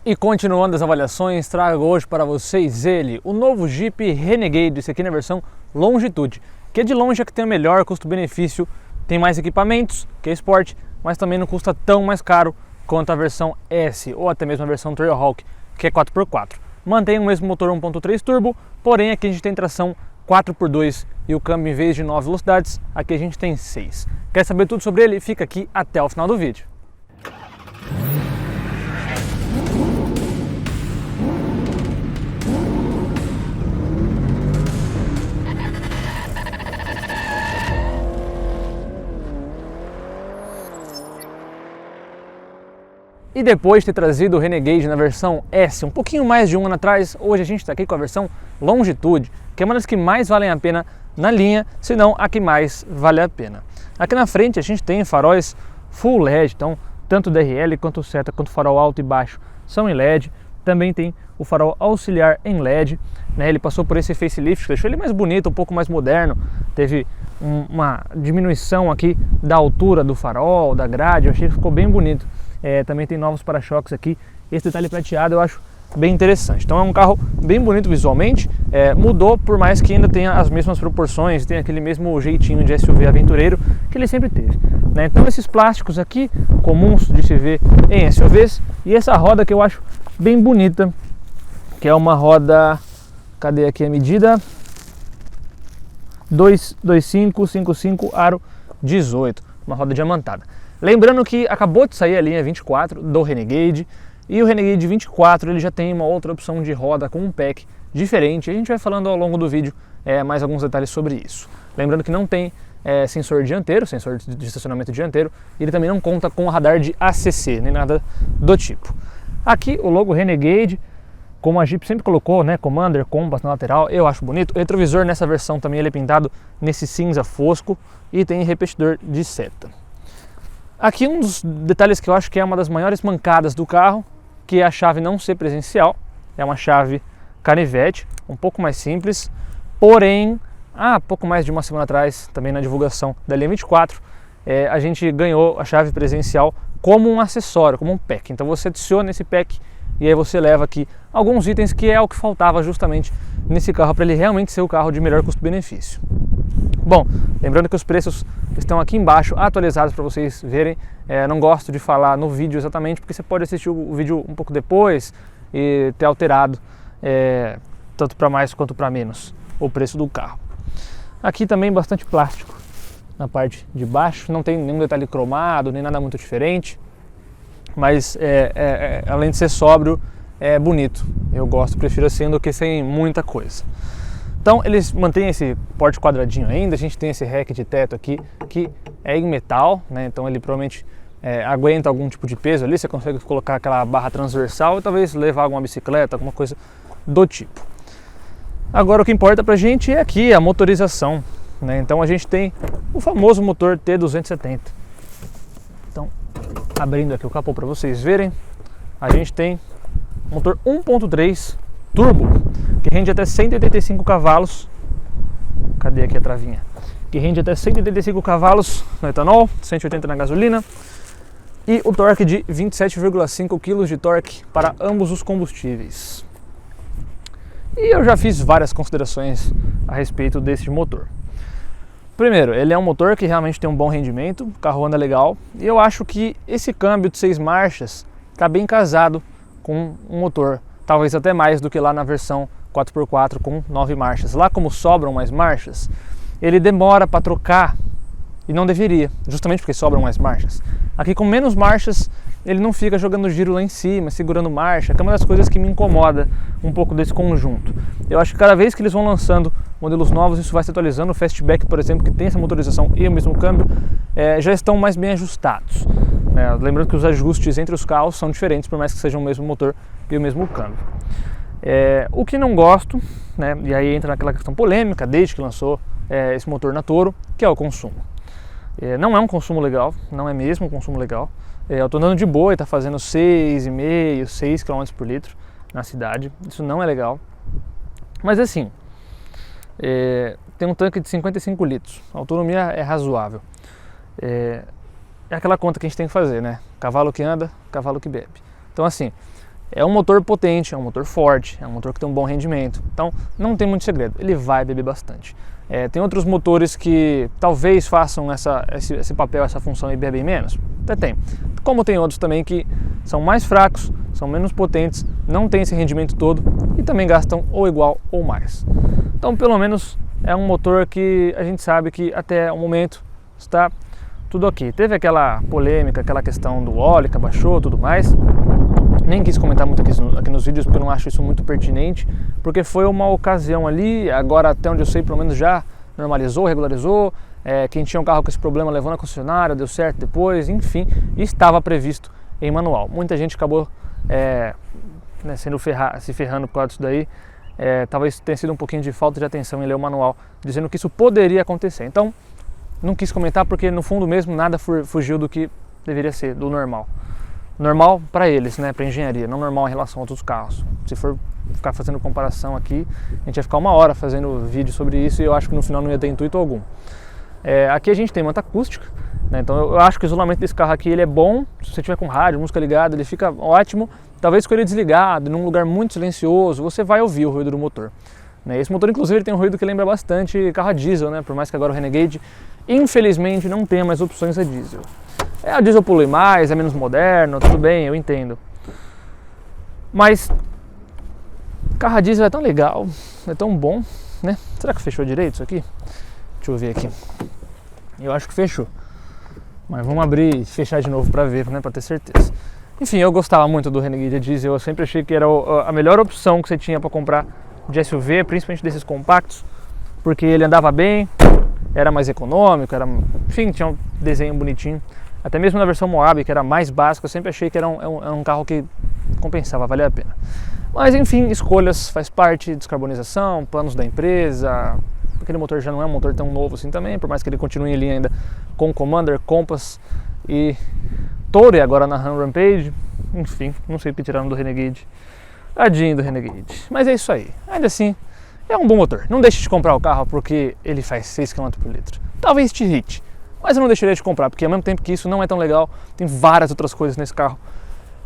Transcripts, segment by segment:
E continuando as avaliações, trago hoje para vocês ele, o novo Jeep Renegade, esse aqui na versão Longitude, que de longe é que tem o melhor custo-benefício, tem mais equipamentos, que é Sport, mas também não custa tão mais caro quanto a versão S, ou até mesmo a versão Trailhawk, que é 4x4. Mantém o mesmo motor 1.3 turbo, porém aqui a gente tem tração 4x2 e o câmbio, em vez de 9 velocidades, aqui a gente tem 6. Quer saber tudo sobre ele? Fica aqui até o final do vídeo. E depois de ter trazido o Renegade na versão S, um pouquinho mais de um ano atrás, hoje a gente está aqui com a versão Longitude, que é uma das que mais valem a pena na linha, se não a que mais vale a pena. Aqui na frente a gente tem faróis Full LED, então tanto o DRL quanto o seta, quanto o farol alto e baixo são em LED. Também tem o farol auxiliar em LED, né? Ele passou por esse facelift, que deixou ele mais bonito, um pouco mais moderno. Teve uma diminuição aqui da altura do farol, da grade, eu achei que ficou bem bonito. Também tem novos para-choques aqui, esse detalhe prateado eu acho bem interessante. Então é um carro bem bonito visualmente, mudou por mais que ainda tenha as mesmas proporções, tem aquele mesmo jeitinho de SUV aventureiro que ele sempre teve, né? Então esses plásticos aqui, comuns de se ver em SUVs, e essa roda que eu acho bem bonita, que é uma roda, cadê aqui a medida? 225/55 aro 18, uma roda diamantada. Lembrando que acabou de sair a linha 24 do Renegade, e o Renegade 24 ele já tem uma outra opção de roda com um pack diferente. A gente vai falando ao longo do vídeo mais alguns detalhes sobre isso. Lembrando que não tem sensor dianteiro, sensor de estacionamento dianteiro, e ele também não conta com radar de ACC, nem nada do tipo. Aqui o logo Renegade, como a Jeep sempre colocou, né, Commander, Compass na lateral, eu acho bonito. O retrovisor nessa versão também ele é pintado nesse cinza fosco e tem repetidor de seta. Aqui um dos detalhes que eu acho que é uma das maiores mancadas do carro, que é a chave não ser presencial. É uma chave canivete, um pouco mais simples, porém, pouco mais de uma semana atrás, também na divulgação da linha 24, a gente ganhou a chave presencial como um acessório, como um pack. Então você adiciona esse pack e aí você leva aqui alguns itens que é o que faltava justamente nesse carro para ele realmente ser o carro de melhor custo-benefício. Bom, lembrando que os preços estão aqui embaixo, atualizados para vocês verem. Não gosto de falar no vídeo exatamente, porque você pode assistir o vídeo um pouco depois e ter alterado tanto para mais quanto para menos o preço do carro. Aqui também bastante plástico na parte de baixo, não tem nenhum detalhe cromado, nem nada muito diferente, mas além de ser sóbrio, é bonito. Eu gosto, prefiro assim do que sem muita coisa. Então eles mantêm esse porte quadradinho ainda, a gente tem esse rack de teto aqui que é em metal, né? Então ele provavelmente aguenta algum tipo de peso ali, você consegue colocar aquela barra transversal e talvez levar alguma bicicleta, alguma coisa do tipo. Agora o que importa pra gente é aqui a motorização, né? Então a gente tem o famoso motor T270. Então, abrindo aqui o capô para vocês verem, a gente tem motor 1.3 turbo, que rende até 185 cavalos. Cadê aqui a travinha? Que rende até 185 cavalos no etanol, 180 na gasolina, e o torque de 27,5 kg de torque para ambos os combustíveis. E eu já fiz várias considerações a respeito desse motor. Primeiro, ele é um motor que realmente tem um bom rendimento, o carro anda legal, e eu acho que esse câmbio de 6 marchas está bem casado com um motor, talvez até mais do que lá na versão 4x4 com 9 marchas. Lá, como sobram mais marchas, ele demora para trocar, e não deveria, justamente porque sobram mais marchas. Aqui com menos marchas, ele não fica jogando giro lá em cima, segurando marcha, que é uma das coisas que me incomoda um pouco desse conjunto. Eu acho que cada vez que eles vão lançando modelos novos, isso vai se atualizando. O Fastback, por exemplo, que tem essa motorização e o mesmo câmbio, já estão mais bem ajustados. Lembrando que os ajustes entre os carros são diferentes, por mais que sejam o mesmo motor e o mesmo câmbio. O que não gosto, né, e aí entra naquela questão polêmica desde que lançou esse motor na Toro, que é o consumo. Não é um consumo legal, não é mesmo um consumo legal. Eu estou andando de boa e está fazendo 6,5, 6 km por litro na cidade, isso não é legal. Mas assim, tem um tanque de 55 litros, a autonomia é razoável. É aquela conta que a gente tem que fazer, né? Cavalo que anda, cavalo que bebe. Então assim, É um motor potente, é um motor forte, é um motor que tem um bom rendimento. Então não tem muito segredo, ele vai beber bastante. Tem outros motores que talvez façam esse papel, essa função e bebem menos? Até tem. Como tem outros também que são mais fracos, são menos potentes, não tem esse rendimento todo e também gastam ou igual ou mais. Então pelo menos é um motor que a gente sabe que até o momento está tudo ok. Teve aquela polêmica, aquela questão do óleo que abaixou e tudo mais. Nem quis comentar muito aqui nos vídeos porque eu não acho isso muito pertinente, porque foi uma ocasião ali, agora até onde eu sei pelo menos já normalizou, regularizou, quem tinha um carro com esse problema levou na concessionária, deu certo depois, enfim, estava previsto em manual. Muita gente acabou se ferrando por causa disso daí, talvez tenha sido um pouquinho de falta de atenção em ler o manual, dizendo que isso poderia acontecer. Então, não quis comentar porque no fundo mesmo nada fugiu do que deveria ser, do normal. Normal para eles, né, para engenharia, não normal em relação a outros carros. Se for ficar fazendo comparação aqui, a gente ia ficar 1 hora fazendo vídeo sobre isso e eu acho que no final não ia ter intuito algum. Aqui a gente tem manta acústica, né, então eu acho que o isolamento desse carro aqui ele é bom. Se você tiver com rádio, música ligada, ele fica ótimo. Talvez com ele desligado, num lugar muito silencioso, você vai ouvir o ruído do motor. Esse motor inclusive ele tem um ruído que lembra bastante carro a diesel, né, por mais que agora o Renegade infelizmente não tenha mais opções a diesel. A diesel polui mais, é menos moderno, tudo bem, eu entendo. Mas carro a diesel é tão legal, é tão bom, né? Será que fechou direito isso aqui? Deixa eu ver aqui. Eu acho que fechou. Mas vamos abrir e fechar de novo para ver, né? Para ter certeza. Enfim, eu gostava muito do Renegade a diesel, eu sempre achei que era a melhor opção que você tinha para comprar de SUV, principalmente desses compactos, porque ele andava bem, era mais econômico, enfim, tinha um desenho bonitinho. Até mesmo na versão Moab, que era mais básica, eu sempre achei que era um carro que compensava, valia a pena. Mas enfim, escolhas, faz parte, descarbonização, planos da empresa. Aquele motor já não é um motor tão novo assim também, por mais que ele continue em linha ainda com Commander, Compass e Tourer agora na Ram Rampage. Enfim, não sei o que tiraram do Renegade. Tadinho do Renegade. Mas é isso aí. Ainda assim, é um bom motor. Não deixe de comprar o carro porque ele faz 6 km por litro. Talvez te irrite, mas eu não deixaria de comprar, porque ao mesmo tempo que isso não é tão legal, tem várias outras coisas nesse carro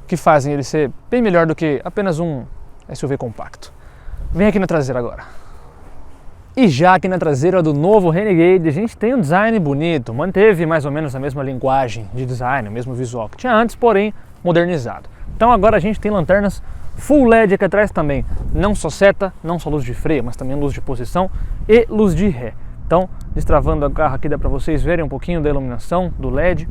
que fazem ele ser bem melhor do que apenas um SUV compacto. Vem aqui na traseira agora. E já aqui na traseira do novo Renegade, a gente tem um design bonito, manteve mais ou menos a mesma linguagem de design, o mesmo visual que tinha antes, porém modernizado. Então agora a gente tem lanternas Full LED aqui atrás também, não só seta, não só luz de freio, mas também luz de posição e luz de ré. Então, destravando o carro aqui dá para vocês verem um pouquinho da iluminação do LED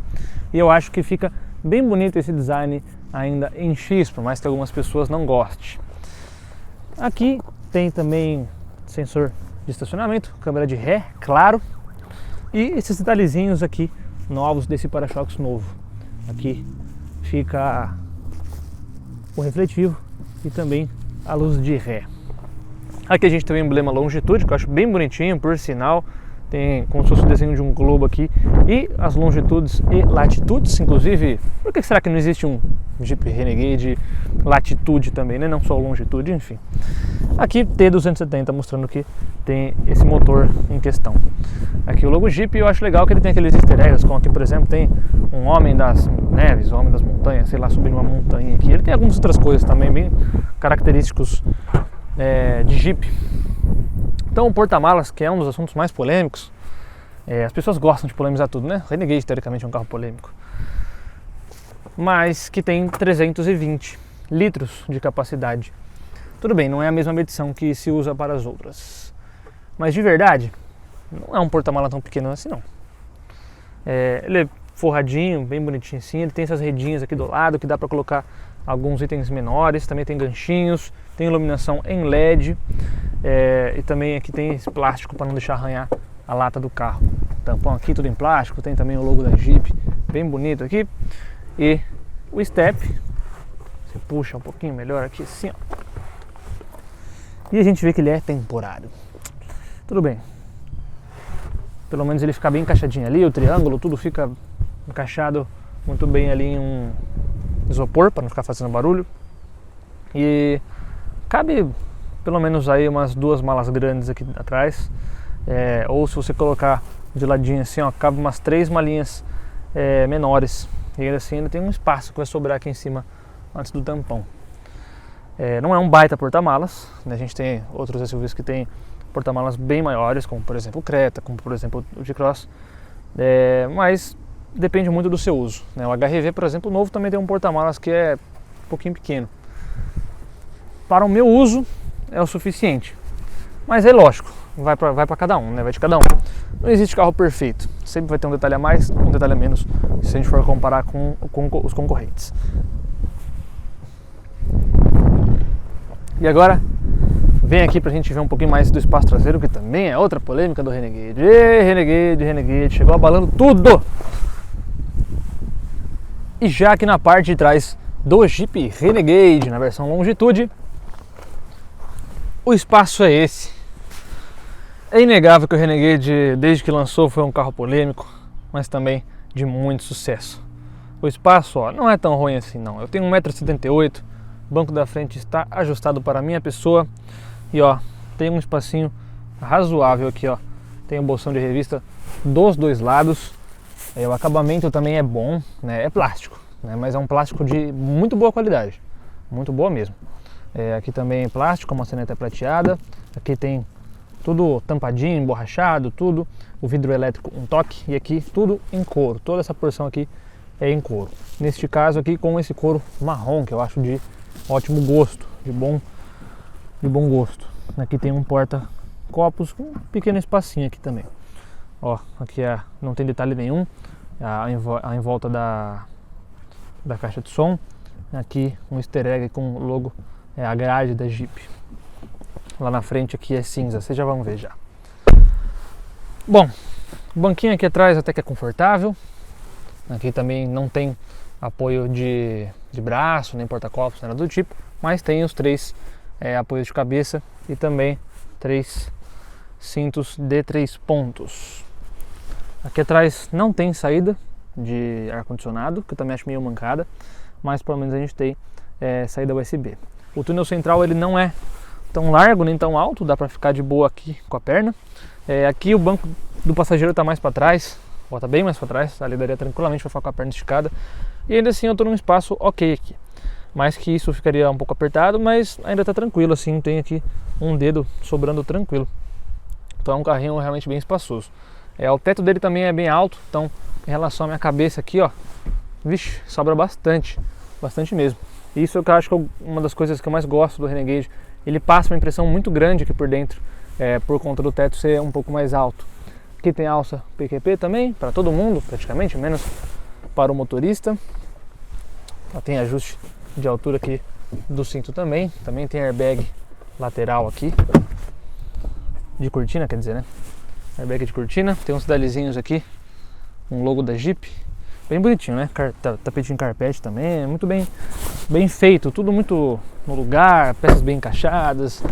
e eu acho que fica bem bonito esse design ainda em X, por mais que algumas pessoas não gostem. Aqui tem também sensor de estacionamento, câmera de ré, claro, e esses detalhezinhos aqui novos desse para-choques novo. Aqui fica o refletivo e também a luz de ré. Aqui a gente tem o emblema Longitude, que eu acho bem bonitinho, por sinal. Tem como se fosse o desenho de um globo aqui. E as longitudes e latitudes, inclusive. Por que será que não existe um Jeep Renegade Latitude também, né? Não só o Longitude, enfim. Aqui T270 mostrando que tem esse motor em questão. Aqui o logo Jeep, eu acho legal que ele tem aqueles easter eggs, como aqui por exemplo tem um homem das neves, um homem das montanhas, sei lá, subindo uma montanha aqui. Ele tem algumas outras coisas também bem característicos de Jeep. Então o porta-malas, que é um dos assuntos mais polêmicos, as pessoas gostam de polemizar tudo, né? O Renegade teoricamente é um carro polêmico, mas que tem 320 litros de capacidade. Tudo bem, não é a mesma medição que se usa para as outras, mas de verdade não é um porta-malas tão pequeno assim não. Ele é forradinho, bem bonitinho assim, ele tem essas redinhas aqui do lado que dá para colocar alguns itens menores, também tem ganchinhos, tem iluminação em LED e também aqui tem esse plástico para não deixar arranhar a lata do carro. Tampão aqui tudo em plástico, tem também o logo da Jeep, bem bonito aqui. E o step, você puxa um pouquinho melhor aqui assim, ó. E a gente vê que ele é temporário. Tudo bem, pelo menos ele fica bem encaixadinho ali, o triângulo, tudo fica encaixado muito bem ali em um isopor para não ficar fazendo barulho. E cabe pelo menos aí umas 2 malas grandes aqui atrás, ou se você colocar de ladinho assim, ó, cabe umas 3 malinhas menores. E ainda assim ainda tem um espaço que vai sobrar aqui em cima antes do tampão. Não é um baita porta-malas, né? A gente tem outros SUVs que tem porta-malas bem maiores, como por exemplo o Creta, como por exemplo o T-Cross, mas depende muito do seu uso, né? O HR-V, por exemplo, novo também tem um porta-malas que é um pouquinho pequeno. Para o meu uso é o suficiente, mas é lógico, vai para cada um, né? Vai de cada um. Não existe carro perfeito, sempre vai ter um detalhe a mais, um detalhe a menos, se a gente for comparar com os concorrentes. E agora, vem aqui pra gente ver um pouquinho mais do espaço traseiro, que também é outra polêmica do Renegade. Renegade, chegou abalando tudo! E já aqui na parte de trás do Jeep Renegade, na versão Longitude, o espaço é esse. É inegável que o Renegade, desde que lançou, foi um carro polêmico, mas também de muito sucesso. O espaço, ó, não é tão ruim assim não. Eu tenho 1,78 m, o banco da frente está ajustado para a minha pessoa e ó, tem um espacinho razoável aqui, ó. Tem um bolsão de revista dos dois lados. O acabamento também é bom, né? É plástico, né? Mas é um plástico de muito boa qualidade, muito boa mesmo. Aqui também é plástico, a maçaneta é prateada. Aqui tem tudo tampadinho, emborrachado, tudo. O vidro elétrico um toque e aqui tudo em couro. Toda essa porção aqui é em couro. Neste caso aqui com esse couro marrom, que eu acho de ótimo gosto, de bom gosto. Aqui tem um porta-copos com um pequeno espacinho aqui também. Ó, aqui não tem detalhe nenhum, em volta da caixa de som. Aqui um easter egg com o logo, a grade da Jeep. Lá na frente aqui é cinza, vocês já vão ver já. Bom, o banquinho aqui atrás até que é confortável. Aqui também não tem apoio de braço, nem porta-copos, nada do tipo, mas tem os 3 apoios de cabeça e também 3 cintos de 3 pontos. Aqui atrás não tem saída de ar-condicionado, que eu também acho meio mancada, mas pelo menos a gente tem saída USB. O túnel central ele não é tão largo nem tão alto, dá pra ficar de boa aqui com a perna. Aqui o banco do passageiro tá mais para trás, tá bem mais para trás, ali daria tranquilamente para ficar com a perna esticada. E ainda assim eu tô num espaço ok aqui, mais que isso ficaria um pouco apertado, mas ainda tá tranquilo assim, tem aqui um dedo sobrando tranquilo. Então é um carrinho realmente bem espaçoso. O teto dele também é bem alto, então em relação à minha cabeça aqui, ó, vixe, sobra bastante mesmo. Isso é o que eu acho que é uma das coisas que eu mais gosto do Renegade. Ele passa uma impressão muito grande aqui por dentro, por conta do teto ser um pouco mais alto. Aqui tem alça PQP também, para todo mundo praticamente, menos para o motorista. Tem ajuste de altura aqui do cinto também. Também tem airbag lateral aqui, de cortina, quer dizer, né? Airbag de cortina. Tem uns detalhezinhos aqui, um logo da Jeep, bem bonitinho, né? Tapetinho carpete também, é muito bem feito, tudo muito no lugar, peças bem encaixadas.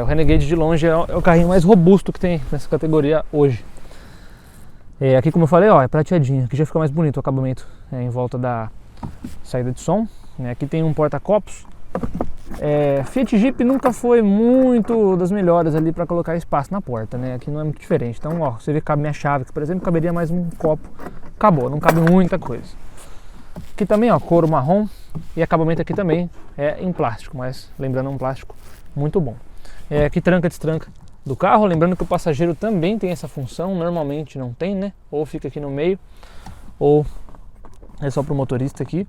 O Renegade de longe é o carrinho mais robusto que tem nessa categoria hoje. Aqui, como eu falei, ó, é prateadinho, aqui já fica mais bonito o acabamento em volta da saída de som. Aqui tem um porta-copos. Fiat Jeep nunca foi muito das melhores ali para colocar espaço na porta, né? Aqui não é muito diferente. Então, ó, você vê que cabe minha chave, que por exemplo caberia mais um copo, acabou, não cabe muita coisa. Aqui também, ó, couro marrom e acabamento aqui também é em plástico, mas lembrando, um plástico muito bom. Aqui tranca e destranca do carro, lembrando que o passageiro também tem essa função, normalmente não tem, né? Ou fica aqui no meio, ou é só para o motorista aqui.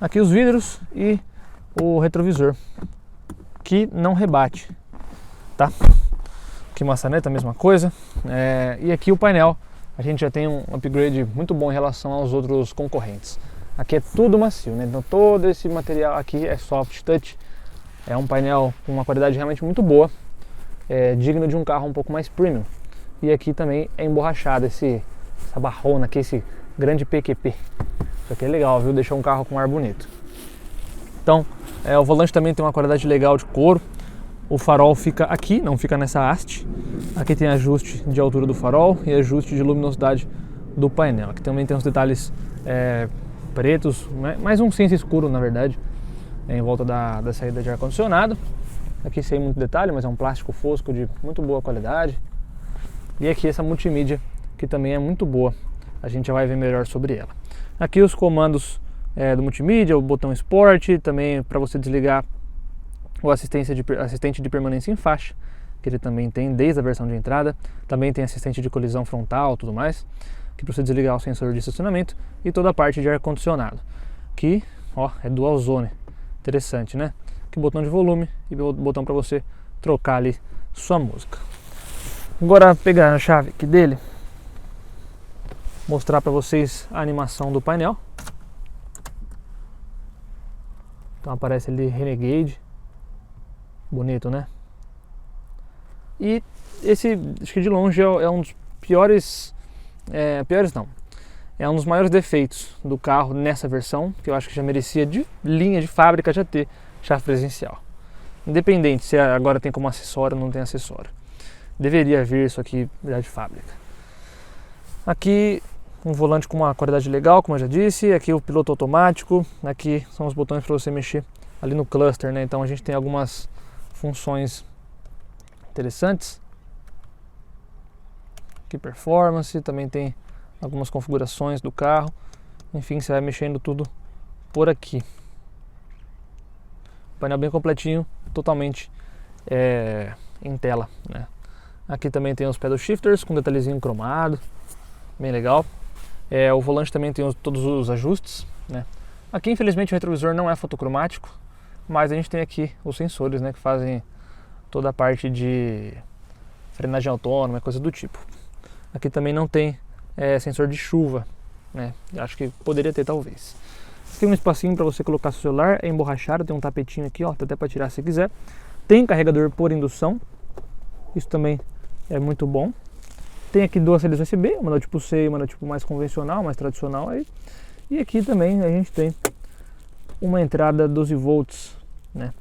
Aqui os vidros e o retrovisor, que não rebate, tá? Aqui maçaneta, a mesma coisa. E aqui o painel, a gente já tem um upgrade muito bom em relação aos outros concorrentes. Aqui é tudo macio, né? Então todo esse material aqui é soft touch. É um painel com uma qualidade realmente muito boa, digno de um carro um pouco mais premium. E aqui também é emborrachado essa barrona aqui, esse grande PQP. Isso aqui é legal, viu? Deixou um carro com ar bonito. Então, o volante também tem uma qualidade legal de couro. O farol fica aqui, não fica nessa haste. Aqui tem ajuste de altura do farol e ajuste de luminosidade do painel. Aqui também tem uns detalhes pretos, mais um cinza escuro na verdade, em volta da saída de ar-condicionado. Aqui sem muito detalhe, mas é um plástico fosco de muito boa qualidade. E aqui essa multimídia, que também é muito boa. A gente já vai ver melhor sobre ela. Aqui os comandos do multimídia, o botão Sport, também para você desligar o assistente de permanência em faixa, que ele também tem desde a versão de entrada. Também tem assistente de colisão frontal, tudo mais, que para você desligar o sensor de estacionamento, e toda a parte de ar-condicionado, que ó, é dual zone, interessante, né? Aqui botão de volume e botão para você trocar ali sua música. Agora pegar a chave aqui dele, mostrar para vocês a animação do painel. Então aparece ali Renegade, bonito, né? E esse, acho que de longe é um dos piores, é um dos maiores defeitos do carro nessa versão, que eu acho que já merecia de linha de fábrica já ter chave presencial. Independente se agora tem como acessório ou não tem acessório. Deveria vir isso aqui já de fábrica. Aqui um volante com uma qualidade legal, como eu já disse. Aqui o piloto automático. Aqui são os botões para você mexer ali no cluster, né? Então a gente tem algumas funções interessantes. Aqui performance, também tem algumas configurações do carro. Enfim, você vai mexendo tudo por aqui. Painel bem completinho, totalmente em tela, né? Aqui também tem os pedal shifters com detalhezinho cromado, bem legal. O volante também tem todos os ajustes, né? Aqui infelizmente o retrovisor não é fotocromático, mas a gente tem aqui os sensores, né, que fazem toda a parte de frenagem autônoma, coisa do tipo. Aqui também não tem sensor de chuva, né? Acho que poderia ter talvez. Tem um espacinho para você colocar seu celular, é emborrachado, tem um tapetinho aqui, ó, tá até para tirar se quiser. Tem carregador por indução, isso também é muito bom. Tem aqui duas saídas USB, uma da tipo C e uma da tipo mais convencional, mais tradicional aí. E aqui também a gente tem uma entrada 12 volts, né?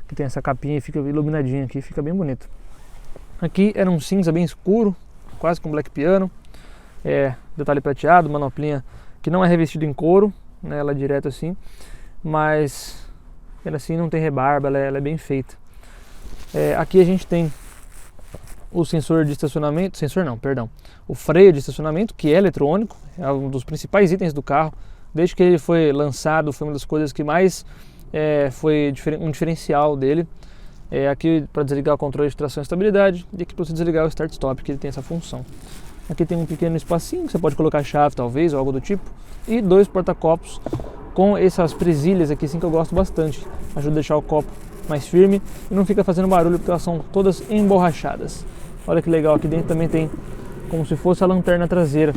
Que tem essa capinha e fica iluminadinha aqui, fica bem bonito. Aqui era um cinza bem escuro, quase com black piano. Detalhe prateado, manoplinha que não é revestida em couro, né? Ela é direto assim, mas ela assim não tem rebarba, ela é bem feita. Aqui a gente tem o sensor de estacionamento, o freio de estacionamento, que é eletrônico, é um dos principais itens do carro. Desde que ele foi lançado, foi uma das coisas que mais foi um diferencial dele. Aqui para desligar o controle de tração e estabilidade, e aqui para você desligar o start-stop, que ele tem essa função. Aqui tem um pequeno espacinho, que você pode colocar chave talvez, ou algo do tipo, e dois porta-copos com essas presilhas aqui, assim, que eu gosto bastante. Ajuda a deixar o copo mais firme e não fica fazendo barulho, porque elas são todas emborrachadas. Olha que legal, aqui dentro também tem como se fosse a lanterna traseira.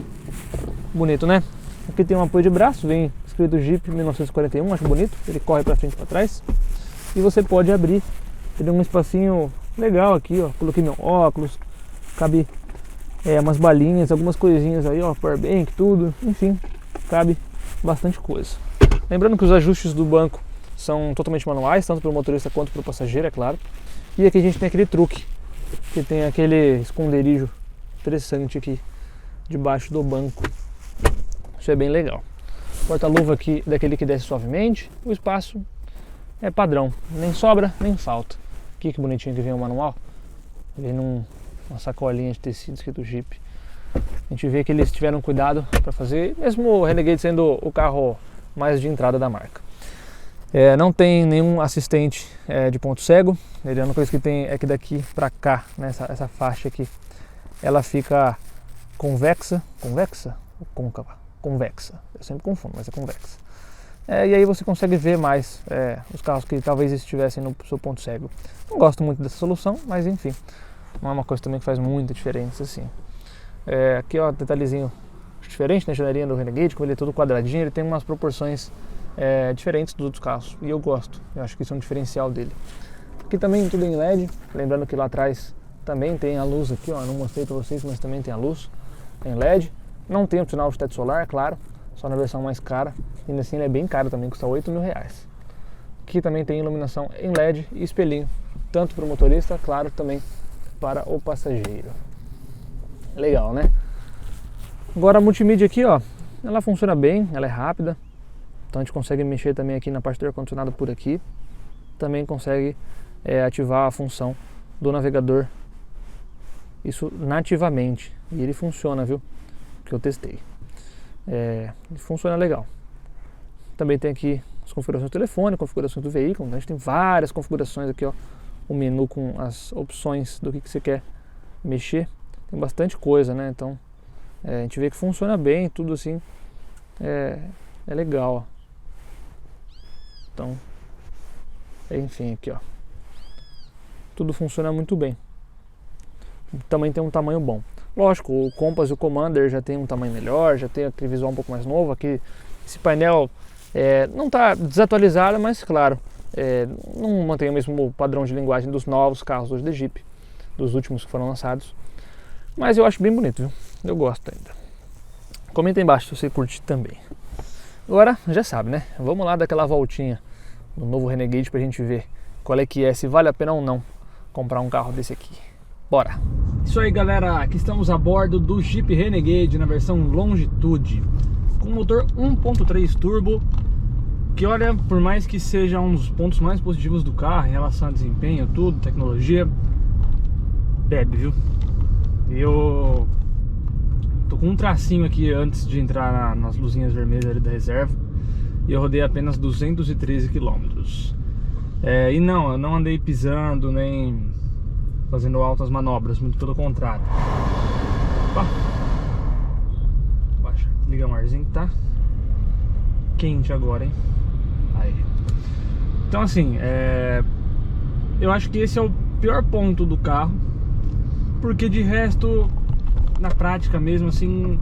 Bonito, né? Aqui tem um apoio de braço, vem escrito Jeep 1941, acho bonito. Ele corre para frente e para trás. E você pode abrir, tem um espacinho legal aqui, ó. Coloquei meu óculos, cabe umas balinhas, algumas coisinhas aí, ó, powerbank, tudo. Enfim, cabe bastante coisa. Lembrando que os ajustes do banco são totalmente manuais, tanto para o motorista quanto para o passageiro, é claro. E aqui a gente tem aquele truque, que tem aquele esconderijo interessante aqui debaixo do banco. Isso é bem legal. Porta-luva aqui daquele que desce suavemente. O espaço é padrão, nem sobra nem falta. Aqui que bonitinho que vem o manual. Vem numa sacolinha de tecido escrito Jeep. A gente vê que eles tiveram cuidado para fazer, mesmo o Renegade sendo o carro mais de entrada da marca. Não tem nenhum assistente de ponto cego. A única coisa que tem é que daqui para cá, né, essa faixa aqui, ela fica convexa ou côncava? Convexa, eu sempre confundo, mas é convexa. E aí você consegue ver mais os carros que talvez estivessem no seu ponto cego. Não gosto muito dessa solução, mas enfim, não é uma coisa também que faz muita diferença assim. Aqui ó, detalhezinho diferente na janelinha do Renegade, como ele é todo quadradinho, ele tem umas proporções diferentes dos outros carros, e eu gosto, eu acho que isso é um diferencial dele. Aqui também tudo em LED, lembrando que lá atrás também tem a luz aqui, ó, não mostrei para vocês, mas também tem a luz em LED. Não tem opcional de teto solar, é claro, só na versão mais cara, ainda assim ele é bem caro também, custa R$8.000. Aqui também tem iluminação em LED e espelhinho, tanto para o motorista, claro, também para o passageiro. Legal, né? Agora a multimídia aqui, ó, ela funciona bem, ela é rápida, então a gente consegue mexer também aqui na parte do ar-condicionado por aqui. Também consegue ativar a função do navegador, isso nativamente, e ele funciona, viu? Que eu testei. Funciona legal. Também tem aqui as configurações do telefone, configurações do veículo. Então a gente tem várias configurações aqui, ó, o menu com as opções do que você quer mexer. Tem bastante coisa, né? Então a gente vê que funciona bem, tudo assim é legal, ó. Então, enfim, aqui, ó, tudo funciona muito bem. Também tem um tamanho bom. Lógico, o Compass e o Commander já tem um tamanho melhor, já tem aquele visual um pouco mais novo. Aqui, esse painel não está desatualizado, mas claro, não mantém o mesmo padrão de linguagem dos novos carros hoje da Jeep, dos últimos que foram lançados. Mas eu acho bem bonito, viu? Eu gosto ainda. Comenta aí embaixo se você curte também. Agora, já sabe, né? Vamos lá dar aquela voltinha no novo Renegade pra gente ver qual é que é, se vale a pena ou não comprar um carro desse aqui. Bora! Isso aí, galera, aqui estamos a bordo do Jeep Renegade na versão Longitude, com motor 1.3 turbo, que olha, por mais que seja um dos pontos mais positivos do carro em relação a desempenho, tudo, tecnologia, bebe, viu? Eu tô com um tracinho aqui antes de entrar nas luzinhas vermelhas ali da reserva, e eu rodei apenas 213 km. E não, eu não andei pisando nem fazendo altas manobras, muito pelo contrário. Opa. Baixa, liga o arzinho que tá quente agora, hein? Aí. Então assim, eu acho que esse é o pior ponto do carro, porque de resto, na prática mesmo assim,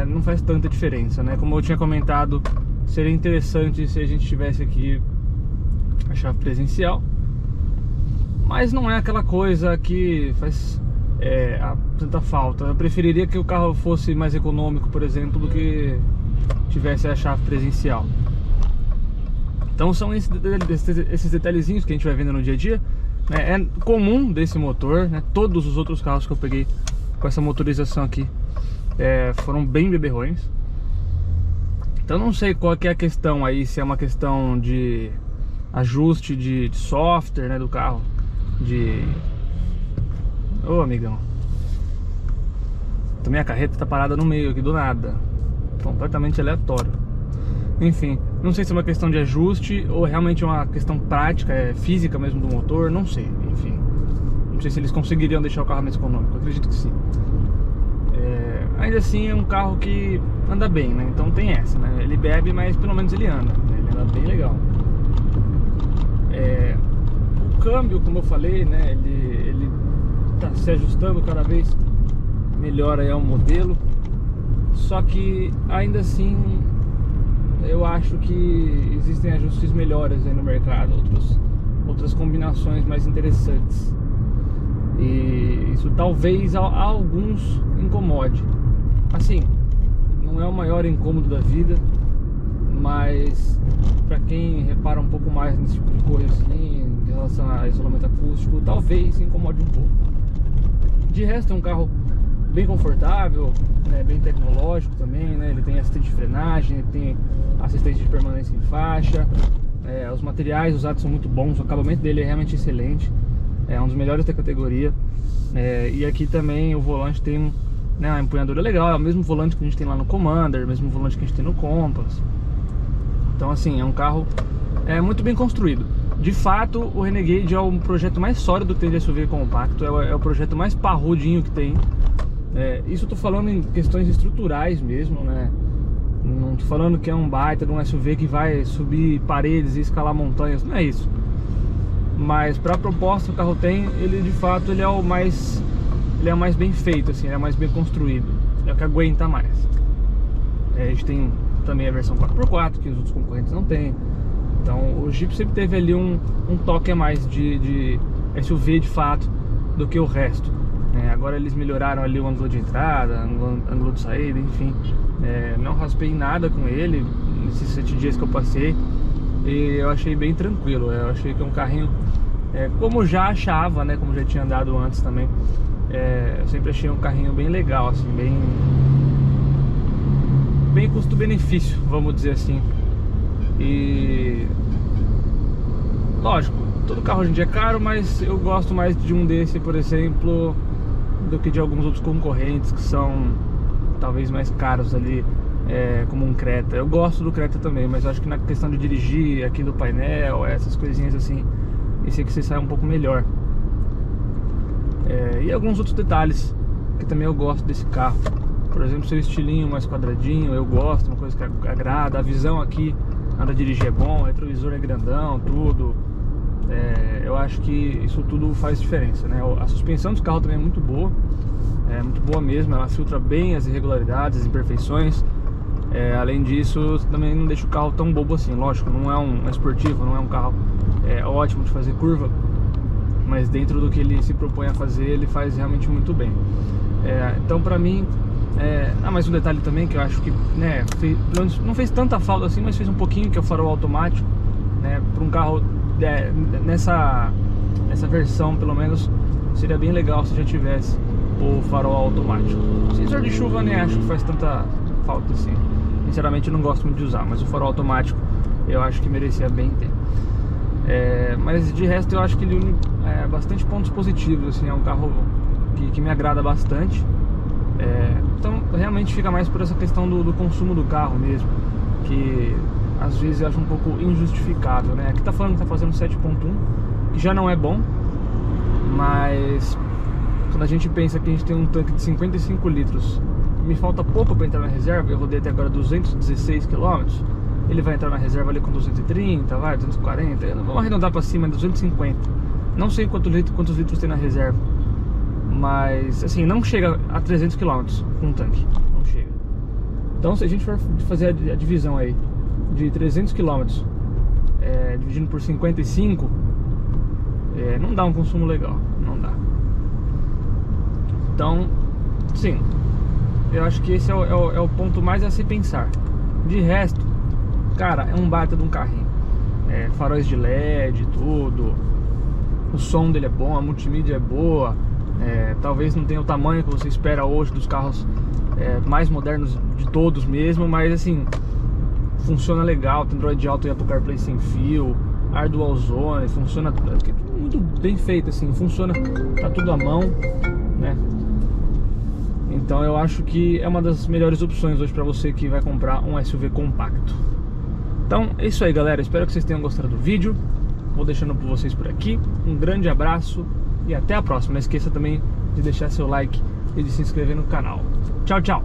não faz tanta diferença, né? Como eu tinha comentado, seria interessante se a gente tivesse aqui a chave presencial, mas não é aquela coisa que faz tanta falta. Eu preferiria que o carro fosse mais econômico, por exemplo, do que tivesse a chave presencial. Então são esses detalhezinhos que a gente vai vendo no dia a dia, né? É comum desse motor, né? Todos os outros carros que eu peguei com essa motorização aqui foram bem beberrões. Então não sei qual que é a questão aí, se é uma questão de ajuste de software, né, do carro, Ô, amigão, também a carreta tá parada no meio aqui do nada, completamente aleatório. Enfim, não sei se é uma questão de ajuste ou realmente uma questão prática, física mesmo do motor, não sei. Enfim, não sei se eles conseguiriam deixar o carro mais econômico, acredito que sim. Ainda assim é um carro que anda bem, né? Então tem essa, né? Ele bebe, mas pelo menos ele anda, né? Ele anda bem legal. O câmbio, como eu falei, né? Ele tá se ajustando cada vez melhor aí ao modelo. Só que ainda assim eu acho que existem ajustes melhores aí no mercado, outras combinações mais interessantes. E isso talvez a alguns incomode. Assim, não é o maior incômodo da vida, mas para quem repara um pouco mais nesse tipo de coisa assim, em relação a isolamento acústico, talvez se incomode um pouco. De resto é um carro bem confortável, né, bem tecnológico também, né? Ele tem assistente de frenagem, ele tem assistente de permanência em faixa, os materiais usados são muito bons, o acabamento dele é realmente excelente, é um dos melhores da categoria. E aqui também o volante tem uma empunhadura legal, é o mesmo volante que a gente tem lá no Commander, o mesmo volante que a gente tem no Compass. Então assim, é um carro muito bem construído. De fato, o Renegade é o projeto mais sólido que tem de SUV compacto, é o projeto mais parrudinho que tem. Isso eu tô falando em questões estruturais mesmo, né? Não tô falando que é um baita de um SUV que vai subir paredes e escalar montanhas, não é isso. Mas para a proposta que o carro tem, ele de fato ele é o mais bem feito, assim, ele é mais bem construído, é o que aguenta mais. A gente tem também a versão 4x4 que os outros concorrentes não têm. Então o Jeep sempre teve ali um toque a mais de SUV de fato do que o resto. Agora eles melhoraram ali o ângulo de entrada, ângulo de saída, enfim. Não raspei nada com ele nesses 7 dias que eu passei. E eu achei bem tranquilo, eu achei que é um carrinho, como eu já achava, né, como já tinha andado antes também, eu sempre achei um carrinho bem legal, assim, bem custo-benefício, vamos dizer assim. E lógico, todo carro hoje em dia é caro, mas eu gosto mais de um desse, por exemplo, do que de alguns outros concorrentes que são talvez mais caros ali como um Creta. Eu gosto do Creta também, mas eu acho que na questão de dirigir aqui do painel, essas coisinhas assim, esse aqui você sai um pouco melhor. E alguns outros detalhes que também eu gosto desse carro. Por exemplo, seu estilinho mais quadradinho, eu gosto, uma coisa que agrada. A visão aqui, na hora de dirigir é bom, o retrovisor é grandão, tudo. Eu acho que isso tudo faz diferença, né? A suspensão do carro também é muito boa mesmo, ela filtra bem as irregularidades, as imperfeições. Além disso, também não deixa o carro tão bobo assim. Lógico, não é um esportivo, não é um carro ótimo de fazer curva, mas dentro do que ele se propõe a fazer, ele faz realmente muito bem. Então pra mim, mais um detalhe também que eu acho que, né, não fez tanta falta assim, mas fez um pouquinho, que é o farol automático, né? Para um carro nessa versão, pelo menos, seria bem legal se já tivesse o farol automático. O sensor de chuva nem acho que faz tanta falta assim. Sinceramente eu não gosto muito de usar, mas o farol automático eu acho que merecia bem ter. Mas de resto eu acho que ele une bastante pontos positivos, assim, é um carro que me agrada bastante. Então realmente fica mais por essa questão do consumo do carro mesmo, que às vezes eu acho um pouco injustificável, né? Aqui tá falando que tá fazendo 7.1, que já não é bom, mas quando a gente pensa que a gente tem um tanque de 55 litros, me falta pouco para entrar na reserva, eu rodei até agora 216 km, ele vai entrar na reserva ali com 230, 240, vamos arredondar para cima, 250. Não sei quantos litros tem na reserva, mas assim, não chega a 300 km com um tanque, não chega. Então se a gente for fazer a divisão aí de 300 km dividindo por 55, não dá um consumo legal, não dá. Então, sim, eu acho que esse é o ponto mais a se pensar. De resto, cara, é um baita de um carrinho. Faróis de LED, tudo. O som dele é bom, a multimídia é boa. Talvez não tenha o tamanho que você espera hoje dos carros mais modernos de todos mesmo, mas assim, funciona legal. Tem Android Auto e Apple CarPlay sem fio, ar dual zone, funciona muito bem feito, assim, funciona, tá tudo à mão, né? Então eu acho que é uma das melhores opções hoje para você que vai comprar um SUV compacto. Então é isso aí, galera, espero que vocês tenham gostado do vídeo. Vou deixando por vocês por aqui. Um grande abraço e até a próxima. Não esqueça também de deixar seu like e de se inscrever no canal. Tchau, tchau!